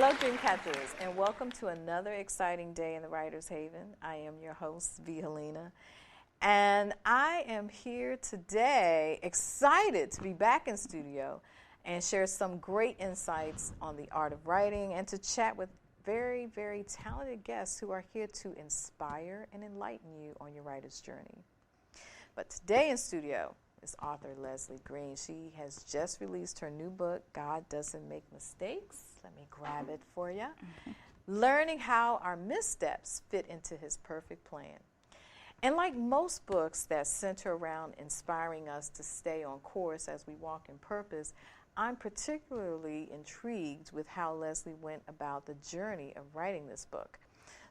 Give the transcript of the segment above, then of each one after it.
Hello, Dreamcatchers, and welcome to another exciting day in the Writer's Haven. I am your host, Helena, and I am here today excited to be back in studio and share some great insights on the art of writing and to chat with very, very talented guests who are here to inspire and enlighten you on your writer's journey. But today in studio is author Leslie Green. She has just released her new book, God Doesn't Make Mistakes. Let me grab it for you. Learning how our missteps fit into his perfect plan. And like most books that center around inspiring us to stay on course as we walk in purpose, I'm particularly intrigued with how Leslie went about the journey of writing this book.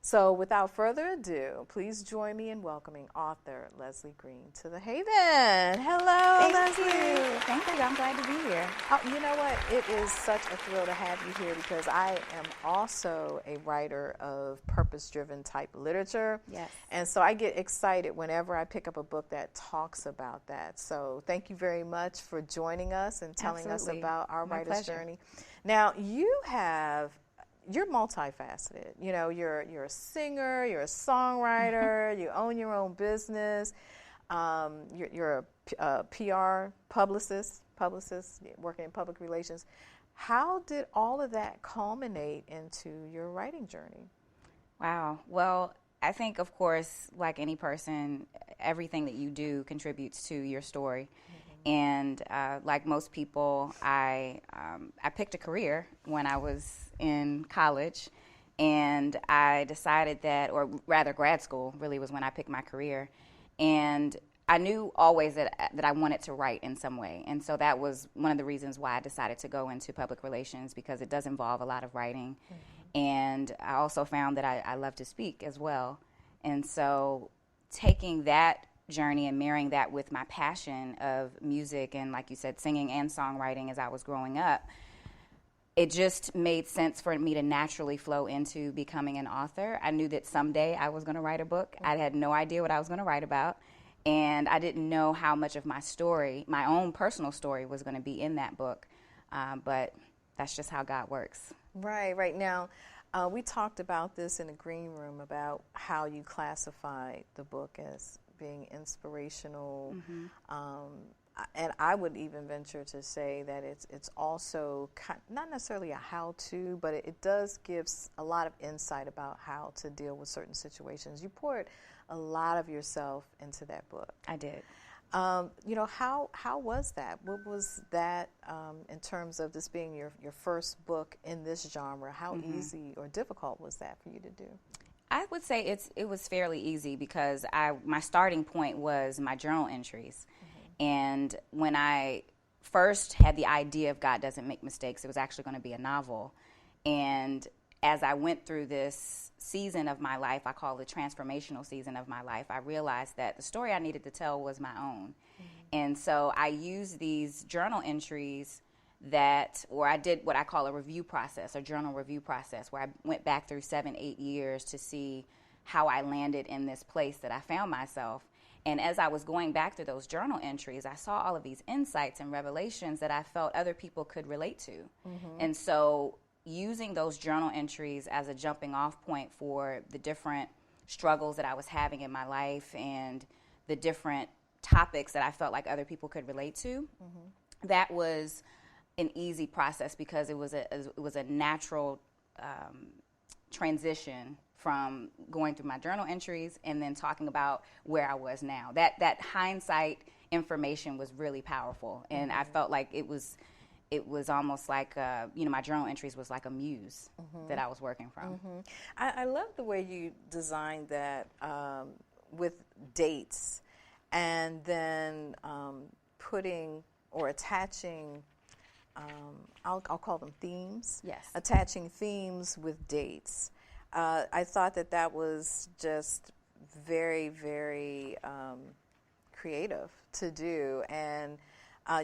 So without further ado, please join me in welcoming author Leslie Green to the Haven. Hello, Leslie. Thank you. I'm glad to be here. Oh, you know what? It is such a thrill to have you here because I am also a writer of purpose-driven type literature. Yes. And so I get excited whenever I pick up a book that talks about that. So thank you very much for joining us and telling us about our writer's journey. Now, you're multifaceted. You know, you're a singer, you're a songwriter, you own your own business, you're a PR publicist working in public relations. How did all of that culminate into your writing journey? Wow. Well, I think, of course, like any person, everything that you do contributes to your story. And like most people, I picked a career when I was in college, and I decided that, or rather grad school really was when I picked my career, and I knew always that I wanted to write in some way, and so that was one of the reasons why I decided to go into public relations, because it does involve a lot of writing, and I also found that I love to speak as well, and so taking that journey and marrying that with my passion of music and, like you said, singing and songwriting as I was growing up, it just made sense for me to naturally flow into becoming an author. I knew that someday I was going to write a book. I had no idea what I was going to write about, and I didn't know how much of my story, my own personal story, was going to be in that book, but that's just how God works. Right. Now, we talked about this in the green room about how you classified the book as being inspirational, and I would even venture to say that it's also not necessarily a how-to, but it does give a lot of insight about how to deal with certain situations. You poured a lot of yourself into that book. I did. You know, how was that? What was that in terms of this being your first book in this genre? How easy or difficult was that for you to do? I would say it was fairly easy because my starting point was my journal entries. And when I first had the idea of God Doesn't Make Mistakes, it was actually going to be a novel. And as I went through this season of my life, I call it the transformational season of my life, I realized that the story I needed to tell was my own. And so I used these journal entries I did what I call a review process, a journal review process, where I went back through 7-8 years to see how I landed in this place that I found myself. And as I was going back through those journal entries, I saw all of these insights and revelations that I felt other people could relate to. And so using those journal entries as a jumping off point for the different struggles that I was having in my life and the different topics that I felt like other people could relate to, that was an easy process because it was a natural transition from going through my journal entries and then talking about where I was now. That hindsight information was really powerful, and I felt like it was almost like my journal entries was like a muse that I was working from. I love the way you designed that with dates, and then putting or attaching. I'll call them themes. Yes. Attaching themes with dates. I thought that was just very, very creative to do. And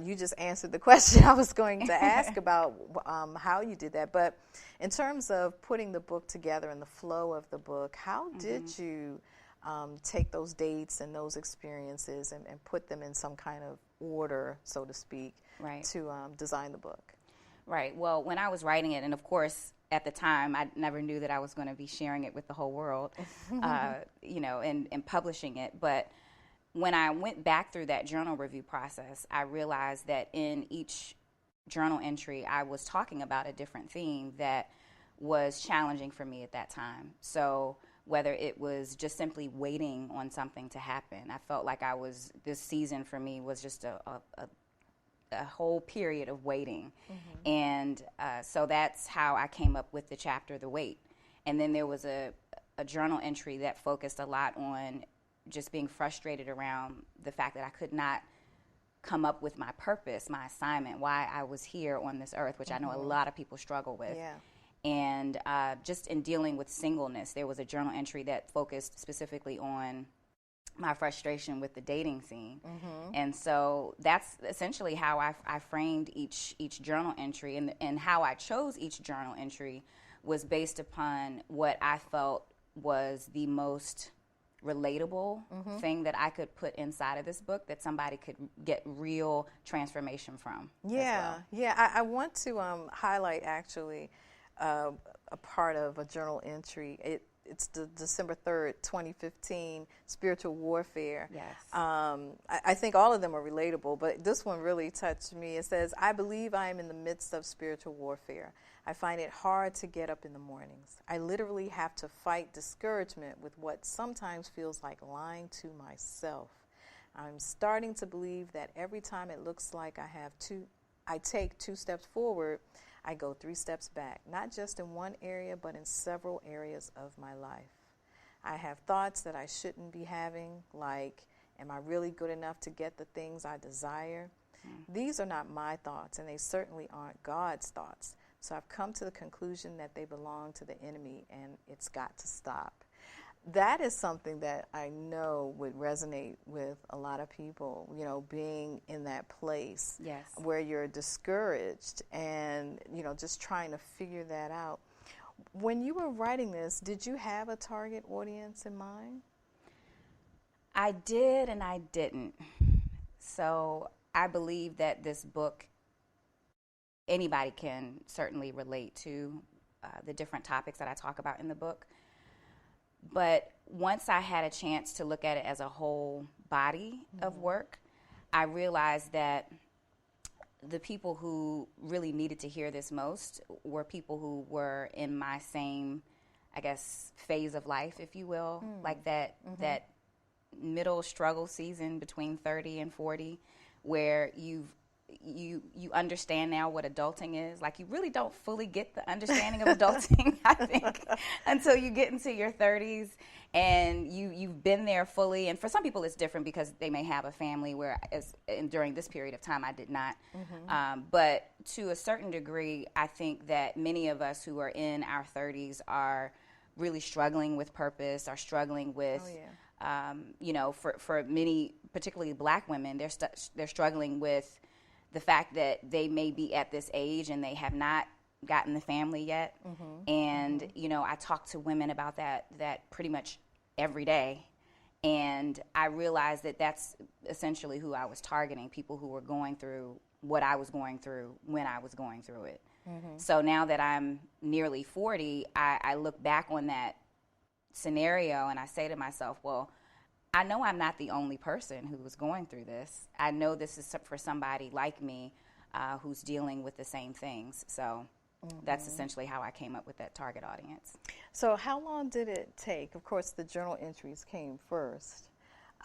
you just answered the question I was going to ask about how you did that. But in terms of putting the book together and the flow of the book, how did you take those dates and those experiences and put them in some kind of order, so to speak, right, to design the book? Right. Well, when I was writing it, and of course, at the time, I never knew that I was going to be sharing it with the whole world, and publishing it. But when I went back through that journal review process, I realized that in each journal entry, I was talking about a different theme that was challenging for me at that time. So whether it was just simply waiting on something to happen, I felt like this season for me was just a whole period of waiting. And so that's how I came up with the chapter, The Wait. And then there was a journal entry that focused a lot on just being frustrated around the fact that I could not come up with my purpose, my assignment, why I was here on this earth, which I know a lot of people struggle with. Yeah. And just in dealing with singleness, there was a journal entry that focused specifically on my frustration with the dating scene. And so that's essentially how I framed each journal entry, and how I chose each journal entry was based upon what I felt was the most relatable thing that I could put inside of this book that somebody could get real transformation from. Yeah, yeah. I want to highlight actually a part of a journal entry. It's the December 3rd, 2015, Spiritual Warfare. Yes. I think all of them are relatable, but this one really touched me. It says, I believe I am in the midst of spiritual warfare. I find it hard to get up in the mornings. I literally have to fight discouragement with what sometimes feels like lying to myself. I'm starting to believe that every time it looks like I take 2 steps forward, I go 3 steps back, not just in one area, but in several areas of my life. I have thoughts that I shouldn't be having, like, am I really good enough to get the things I desire? These are not my thoughts, and they certainly aren't God's thoughts. So I've come to the conclusion that they belong to the enemy, and it's got to stop. That is something that I know would resonate with a lot of people, being in that place where you're discouraged and, just trying to figure that out. When you were writing this, did you have a target audience in mind? I did and I didn't. So I believe that this book, anybody can certainly relate to the different topics that I talk about in the book. But once I had a chance to look at it as a whole body of work, I realized that the people who really needed to hear this most were people who were in my same, I guess, phase of life, if you will, like that middle struggle season between 30 and 40, where you understand now what adulting is. Like, you really don't fully get the understanding of adulting, I think, until you get into your 30s and you've been there fully. And for some people it's different because they may have a family, and during this period of time I did not. But to a certain degree, I think that many of us who are in our 30s are really struggling with purpose, are struggling with, for many, particularly Black women, they're struggling with the fact that they may be at this age and they have not gotten the family yet. And, I talk to women about that pretty much every day. And I realized that that's essentially who I was targeting, people who were going through what I was going through when I was going through it. So now that I'm nearly 40, I look back on that scenario and I say to myself, well, I know I'm not the only person who was going through this. I know this is for somebody like me who's dealing with the same things. So that's essentially how I came up with that target audience. So how long did it take? Of course, the journal entries came first.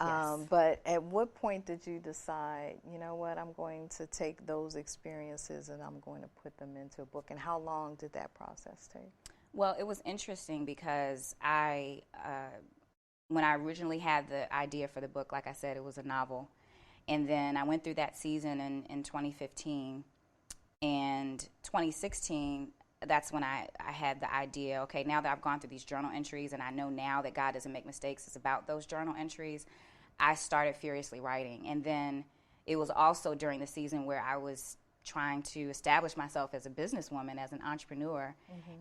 Yes. But at what point did you decide, you know what, I'm going to take those experiences and I'm going to put them into a book? And how long did that process take? Well, it was interesting because when I originally had the idea for the book, like I said, it was a novel. And then I went through that season in 2015. And 2016, that's when I had the idea, okay, now that I've gone through these journal entries and I know now that God doesn't make mistakes, it's about those journal entries, I started furiously writing. And then it was also during the season where I was trying to establish myself as a businesswoman, as an entrepreneur.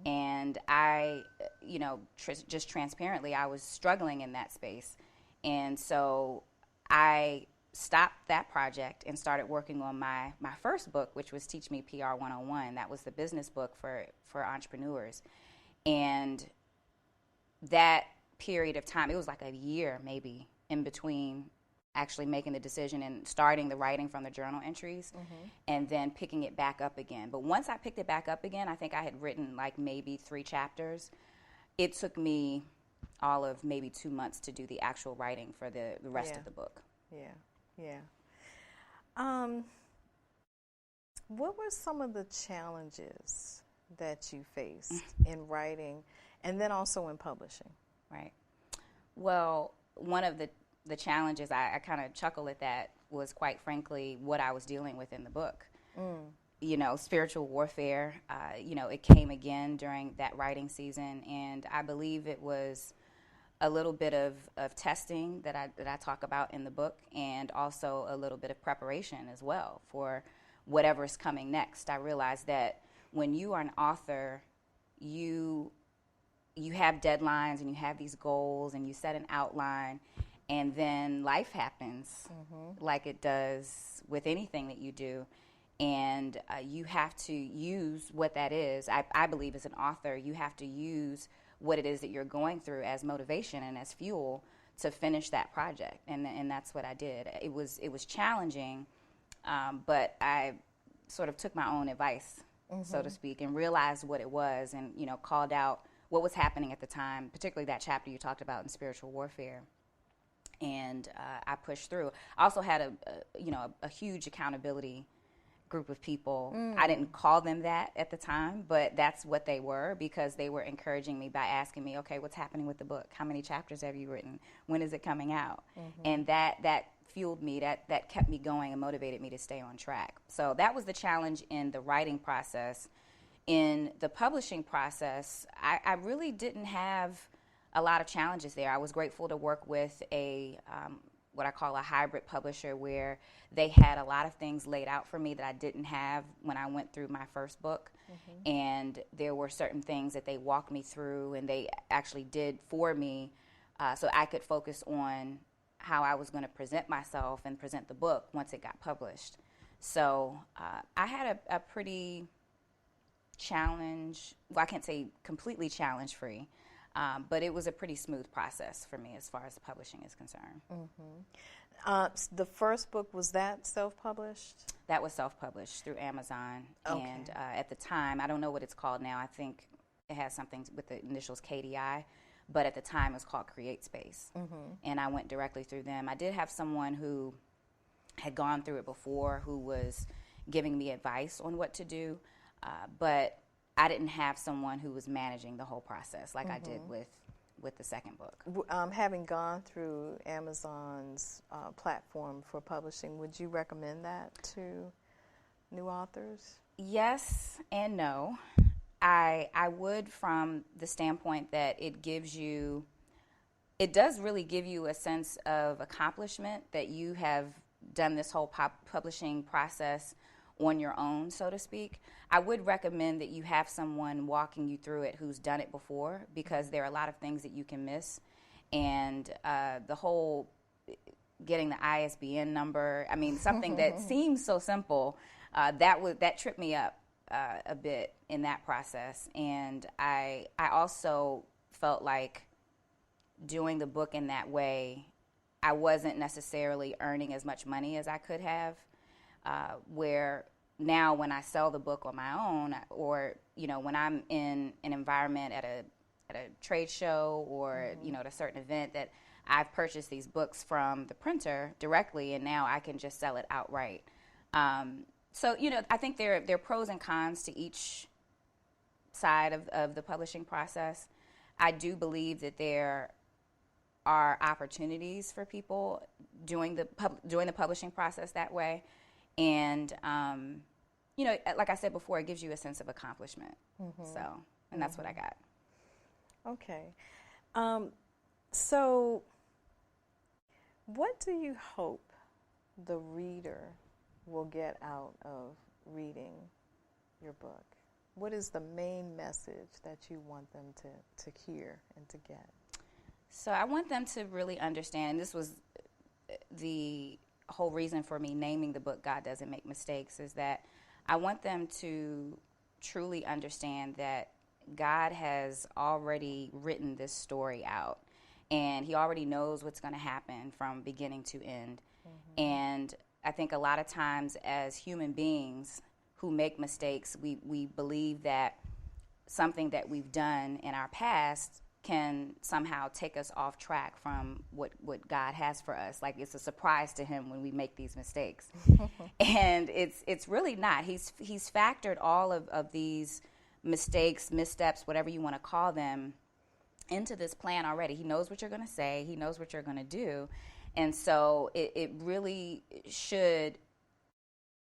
And I, just transparently, I was struggling in that space. And so I stopped that project and started working on my first book, which was Teach Me PR 101. That was the business book for entrepreneurs. And that period of time, it was like a year maybe in between actually making the decision and starting the writing from the journal entries, and then picking it back up again. But once I picked it back up again, I think I had written like maybe 3 chapters. It took me all of maybe 2 months to do the actual writing for the rest of the book. What were some of the challenges that you faced in writing and then also in publishing? Right. Well, one of the challenges, I kind of chuckle at that, was quite frankly what I was dealing with in the book. You know, spiritual warfare, you know, it came again during that writing season, and I believe it was a little bit of testing that I talk about in the book, and also a little bit of preparation as well for whatever's coming next. I realized that when you are an author, you have deadlines and you have these goals and you set an outline, and then life happens like it does with anything that you do. And you have to use what that is. I believe as an author, you have to use what it is that you're going through as motivation and as fuel to finish that project. And that's what I did. It was challenging, but I sort of took my own advice, so to speak, and realized what it was, and, you know, called out what was happening at the time, particularly that chapter you talked about in spiritual warfare. And I pushed through. I also had a huge accountability group of people. I didn't call them that at the time, but that's what they were, because they were encouraging me by asking me, okay, what's happening with the book? How many chapters have you written? When is it coming out? And that fueled me, that kept me going and motivated me to stay on track. So that was the challenge in the writing process. In the publishing process, I really didn't have a lot of challenges there. I was grateful to work with a what I call a hybrid publisher, where they had a lot of things laid out for me that I didn't have when I went through my first book. And there were certain things that they walked me through and they actually did for me, so I could focus on how I was going to present myself and present the book once it got published. So I had a pretty I can't say completely challenge-free, but it was a pretty smooth process for me as far as the publishing is concerned. The first book, was that self-published? That was self-published through Amazon. Okay. And at the time, I don't know what it's called now. I think it has something with the initials KDI, but at the time it was called CreateSpace. And I went directly through them. I did have someone who had gone through it before who was giving me advice on what to do, but I didn't have someone who was managing the whole process like I did with the second book. Having gone through Amazon's platform for publishing, would you recommend that to new authors? Yes and no. I would, from the standpoint that it does really give you a sense of accomplishment that you have done this whole publishing process on your own, so to speak. I would recommend that you have someone walking you through it who's done it before, because there are a lot of things that you can miss. And the whole getting the ISBN number, I mean, something that seems so simple, that tripped me up a bit in that process. And I also felt like doing the book in that way, I wasn't necessarily earning as much money as I could have. Where now when I sell the book on my own, or, you know, when I'm in an environment at a trade show or, you know, at a certain event, that I've purchased these books from the printer directly, and now I can just sell it outright. So, you know, I think there are pros and cons to each side of the publishing process. I do believe that there are opportunities for people doing the publishing process that way. And, you know, like I said before, it gives you a sense of accomplishment. So, and that's what I got. Okay. So what do you hope the reader will get out of reading your book? What is the main message that you want them to hear and to get? So I want them to really understand, this was the whole reason for me naming the book God Doesn't Make Mistakes is that I want them to truly understand that God has already written this story out, and he already knows what's going to happen from beginning to end. And I think a lot of times as human beings who make mistakes, we believe that something that we've done in our past can somehow take us off track from what God has for us. Like it's a surprise to him when we make these mistakes. And it's really not. He's factored all of these mistakes, missteps, whatever you want to call them, into this plan already. He knows what you're going to say. He knows what you're going to do. And so it really should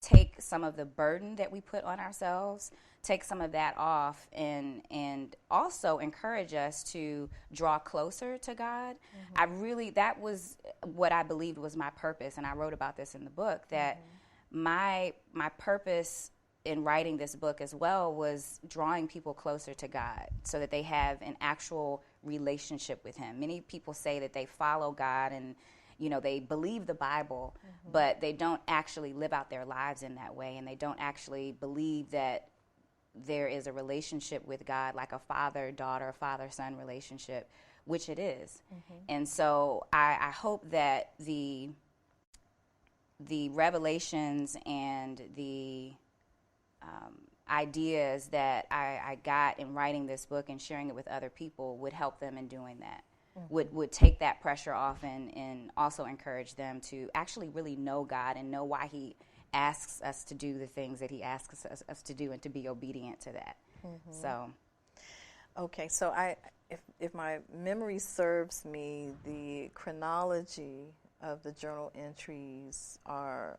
take some of the burden that we put on ourselves, take some of that off, and also encourage us to draw closer to God. That was what I believed was my purpose, and I wrote about this in the book, that my purpose in writing this book as well was drawing people closer to God so that they have an actual relationship with him. Many people say that they follow God and they believe the Bible, but they don't actually live out their lives in that way, and they don't actually believe that there is a relationship with God like a father-daughter, father-son relationship, which it is. And so I hope that the revelations and the ideas that I got in writing this book and sharing it with other people would help them in doing that. Would take that pressure off and also encourage them to actually really know God and know why he asks us to do the things that he asks us to do, and to be obedient to that. So, okay, so if my memory serves me, the chronology of the journal entries are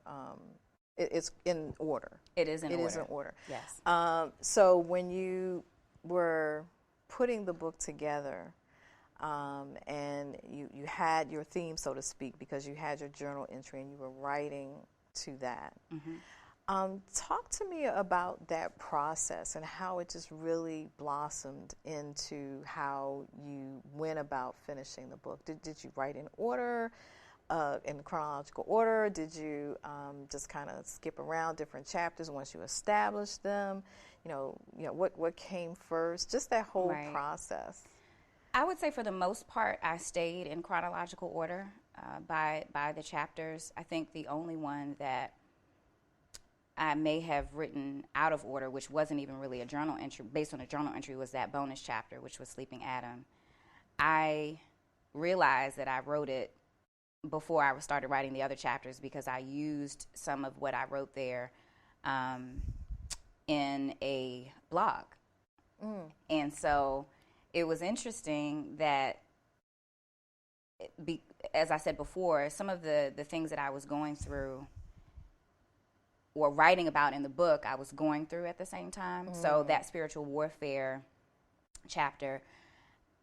it's in order. It is in order. It is in order. Yes. So when you were putting the book together, and you had your theme, so to speak, because you had your journal entry and you were writing to that. Talk to me about that process and how it just really blossomed into how you went about finishing the book. Did you write in order, in chronological order? Did you just kind of skip around different chapters once you established them? What came first? Just that whole process. I would say for the most part, I stayed in chronological order by the chapters. I think the only one that I may have written out of order, which wasn't even really a journal entry, based on a journal entry, was that bonus chapter, which was Sleeping Adam. I realized that I wrote it before I started writing the other chapters because I used some of what I wrote there in a blog. And so it was interesting that, as I said before, some of the things that I was going through or writing about in the book, I was going through at the same time. So that spiritual warfare chapter,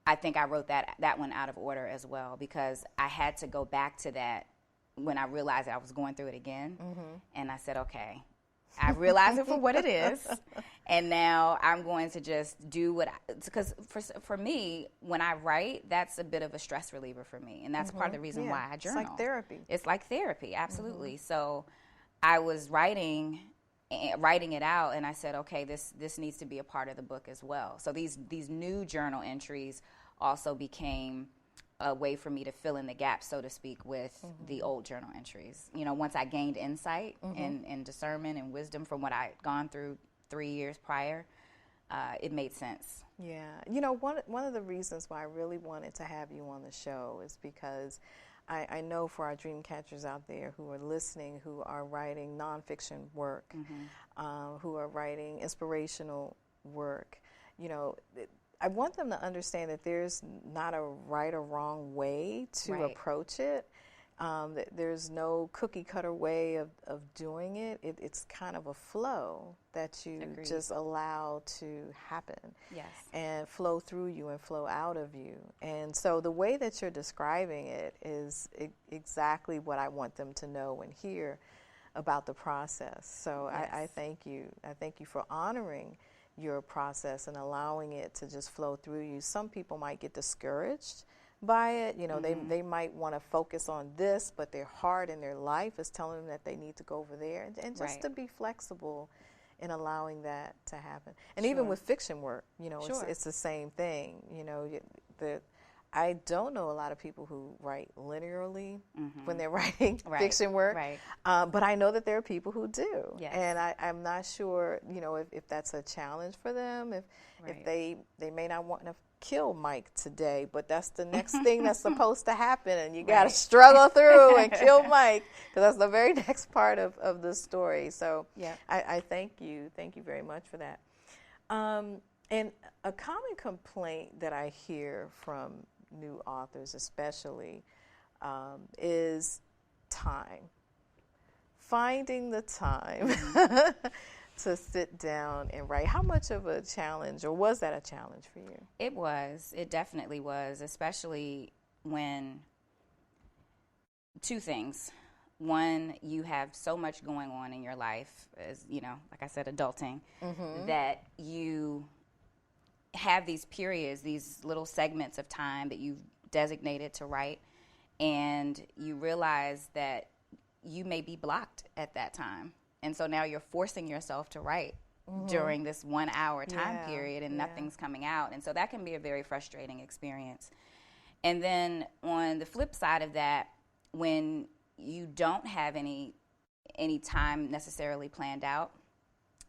I think I wrote that one out of order as well, because I had to go back to that when I realized that I was going through it again. And I said, okay, I realize it for what it is, and now I'm going to just do because for me, when I write, that's a bit of a stress reliever for me, and that's part of the reason why I journal. It's like therapy. It's like therapy, absolutely. So I was writing it out, and I said, okay, this needs to be a part of the book as well. So these new journal entries also became a way for me to fill in the gaps, so to speak, with the old journal entries. Once I gained insight and discernment and wisdom from what I'd gone through 3 years prior, it made sense. Yeah. One of the reasons why I really wanted to have you on the show is because I know for our dream catchers out there who are listening, who are writing nonfiction work, who are writing inspirational work, I want them to understand that there's not a right or wrong way to approach it. That there's no cookie cutter way of doing it. It's kind of a flow that you just allow to happen. Yes. And flow through you and flow out of you. And so the way that you're describing it is exactly what I want them to know and hear about the process. So yes. I thank you. I thank you for honoring your process and allowing it to just flow through you. Some people might get discouraged by it. You know, they might want to focus on this, but their heart and their life is telling them that they need to go over there. And just to be flexible in allowing that to happen. And even with fiction work, you know, it's the same thing. You know, I don't know a lot of people who write linearly when they're writing fiction work, but I know that there are people who do. Yes. And I'm not sure, you know, if that's a challenge for them, if they may not want to kill Mike today, but that's the next thing that's supposed to happen, and you got to struggle through and kill Mike, because that's the very next part of the story. So I thank you very much for that. And a common complaint that I hear from new authors especially is time. Finding the time to sit down and write. How much of a challenge, or was that a challenge for you? It was. It definitely was, especially when two things. One, you have so much going on in your life, as you know, like I said, adulting, that you have these periods, these little segments of time that you've designated to write, and you realize that you may be blocked at that time. And so now you're forcing yourself to write during this 1 hour time period, and nothing's coming out. And so that can be a very frustrating experience. And then on the flip side of that, when you don't have any time necessarily planned out,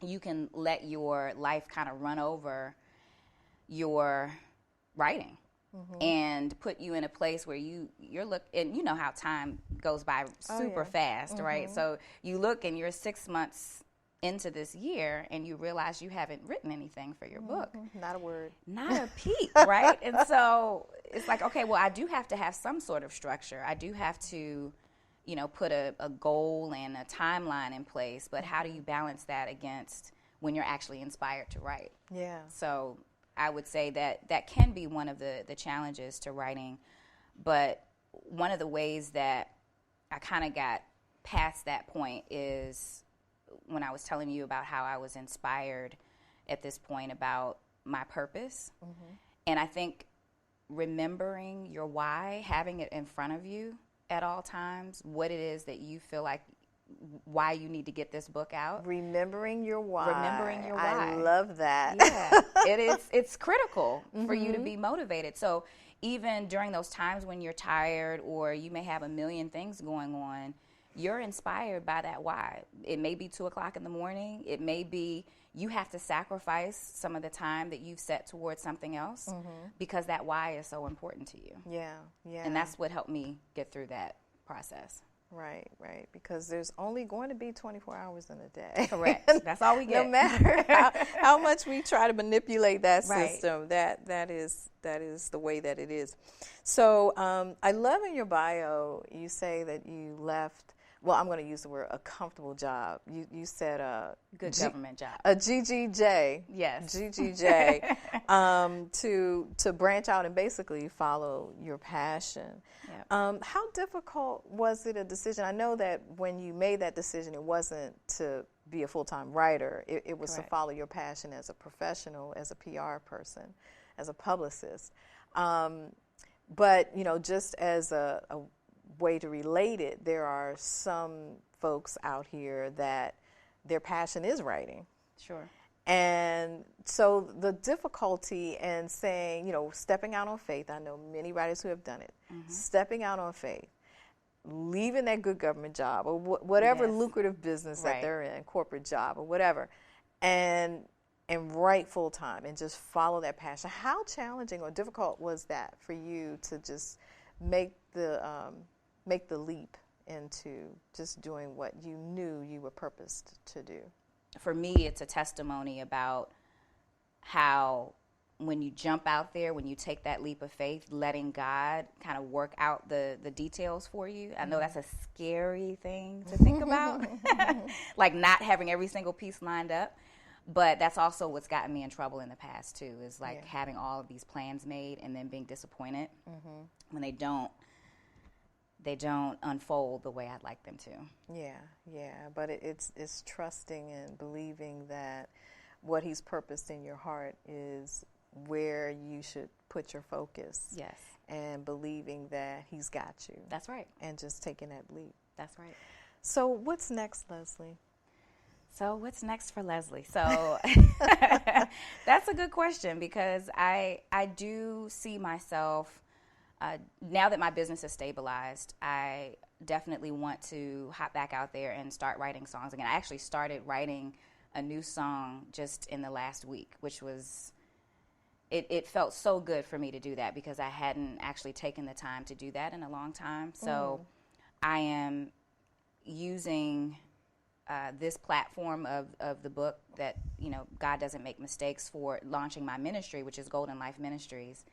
you can let your life kind of run over your writing and put you in a place where and you know how time goes by super fast, right? So you look and you're 6 months into this year and you realize you haven't written anything for your book. Not a word. Not a peep, right? And so it's like, okay, well, I do have to have some sort of structure. I do have to, you know, put a goal and a timeline in place, but how do you balance that against when you're actually inspired to write? Yeah. So I would say that can be one of the challenges to writing. But one of the ways that I kind of got past that point is when I was telling you about how I was inspired at this point about my purpose. And I think remembering your why, having it in front of you at all times, what it is that you feel like, why you need to get this book out. Remembering your why. I love that. Yeah, it's critical for you to be motivated. So even during those times when you're tired or you may have a million things going on, you're inspired by that why. It may be 2 o'clock in the morning. It may be you have to sacrifice some of the time that you've set towards something else because that why is so important to you. Yeah. And that's what helped me get through that process. Right, because there's only going to be 24 hours in a day. Correct. That's all we get. No matter how much we try to manipulate that system, that is the way that it is. So I love in your bio, you say that you left, well, I'm going to use the word a comfortable job. You said a good government job. A GGJ. Yes. GGJ to branch out and basically follow your passion. Yep. How difficult was it a decision? I know that when you made that decision, it wasn't to be a full-time writer. It was Correct. To follow your passion as a professional, as a PR person, as a publicist. But, you know, just as a way to relate it, there are some folks out here that their passion is writing. Sure. And so the difficulty in saying, you know, stepping out on faith, I know many writers who have done it, stepping out on faith, leaving that good government job or whatever lucrative business that they're in, corporate job or whatever, and write full time and just follow that passion. How challenging or difficult was that for you to just make the leap into just doing what you knew you were purposed to do? For me, it's a testimony about how when you jump out there, when you take that leap of faith, letting God kind of work out the details for you. I know that's a scary thing to think about, like not having every single piece lined up. But that's also what's gotten me in trouble in the past, too, is like having all of these plans made and then being disappointed when they don't unfold the way I'd like them to. Yeah, but it's trusting and believing that what He's purposed in your heart is where you should put your focus. Yes. and believing that he's got you. That's right. And just taking that leap. That's right. So what's next, Leslie? So what's next for Leslie? So that's a good question, because I do see myself, now that my business is stabilized, I definitely want to hop back out there and start writing songs again. I actually started writing a new song just in the last week, which was, it felt so good for me to do that, because I hadn't actually taken the time to do that in a long time. So I am using this platform of the book that, God Doesn't Make Mistakes, for launching my ministry, which is Golden Life Ministries.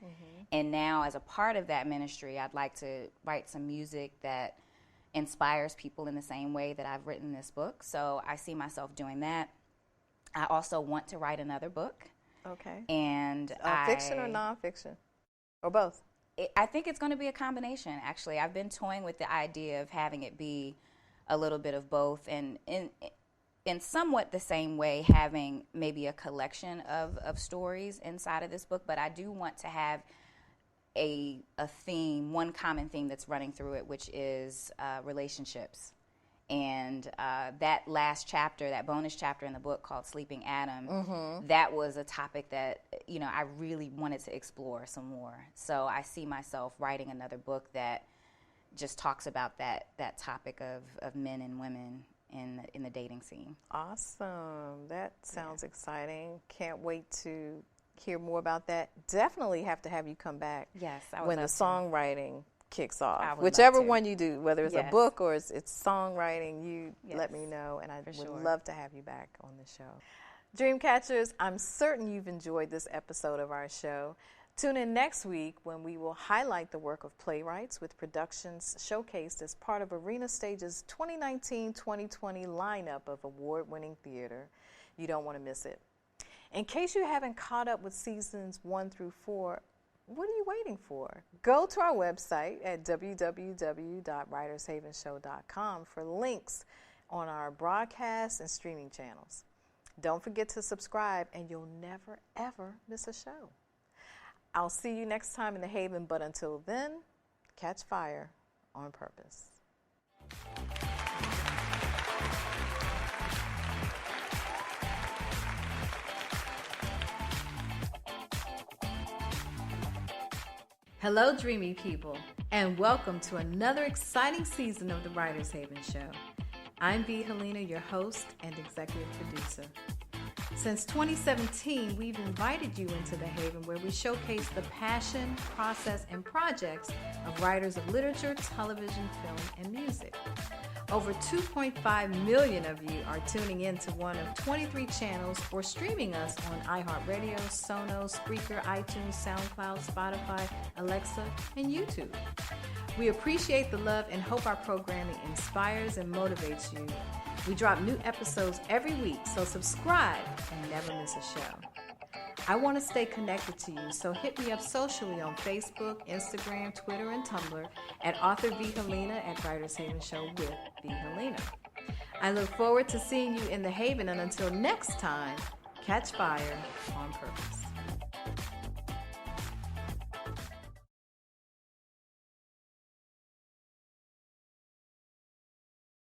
And now, as a part of that ministry, I'd like to write some music that inspires people in the same way that I've written this book. So I see myself doing that. I also want to write another book. Okay. And fiction or nonfiction? Or both? I think it's going to be a combination, actually. I've been toying with the idea of having it be a little bit of both, and in somewhat the same way, having maybe a collection of stories inside of this book. But I do want to have a theme, one common theme that's running through it, which is relationships. And that last chapter, that bonus chapter in the book called Sleeping Adam, that was a topic that, I really wanted to explore some more. So I see myself writing another book that just talks about that topic of men and women in the dating scene. Awesome. That sounds exciting. Can't wait to hear more about that. Definitely have to have you come back. Yes, I would when the love songwriting kicks off. would Whichever love to. one you do, whether it's a book or it's songwriting, you let me know, and I would love to have you back on the show. Dreamcatchers, I'm certain you've enjoyed this episode of our show. Tune in next week when we will highlight the work of playwrights with productions showcased as part of Arena Stage's 2019-2020 lineup of award-winning theater. You don't want to miss it. In case you haven't caught up with seasons 1 through 4, what are you waiting for? Go to our website at www.writershavenshow.com for links on our broadcast and streaming channels. Don't forget to subscribe, and you'll never, ever miss a show. I'll see you next time in the Haven, but until then, catch fire on purpose. Hello, dreamy people, and welcome to another exciting season of the Writers Haven Show. I'm Helena, your host and executive producer. Since 2017, we've invited you into the Haven, where we showcase the passion, process, and projects of writers of literature, television, film, and music. Over 2.5 million of you are tuning in to one of 23 channels or streaming us on iHeartRadio, Sonos, Spreaker, iTunes, SoundCloud, Spotify, Alexa, and YouTube. We appreciate the love and hope our programming inspires and motivates you. We drop new episodes every week, so subscribe and never miss a show. I want to stay connected to you, so hit me up socially on Facebook, Instagram, Twitter, and Tumblr at Author V. Helena at Writers Haven Show with V. Helena. I look forward to seeing you in the Haven, and until next time, catch fire on purpose.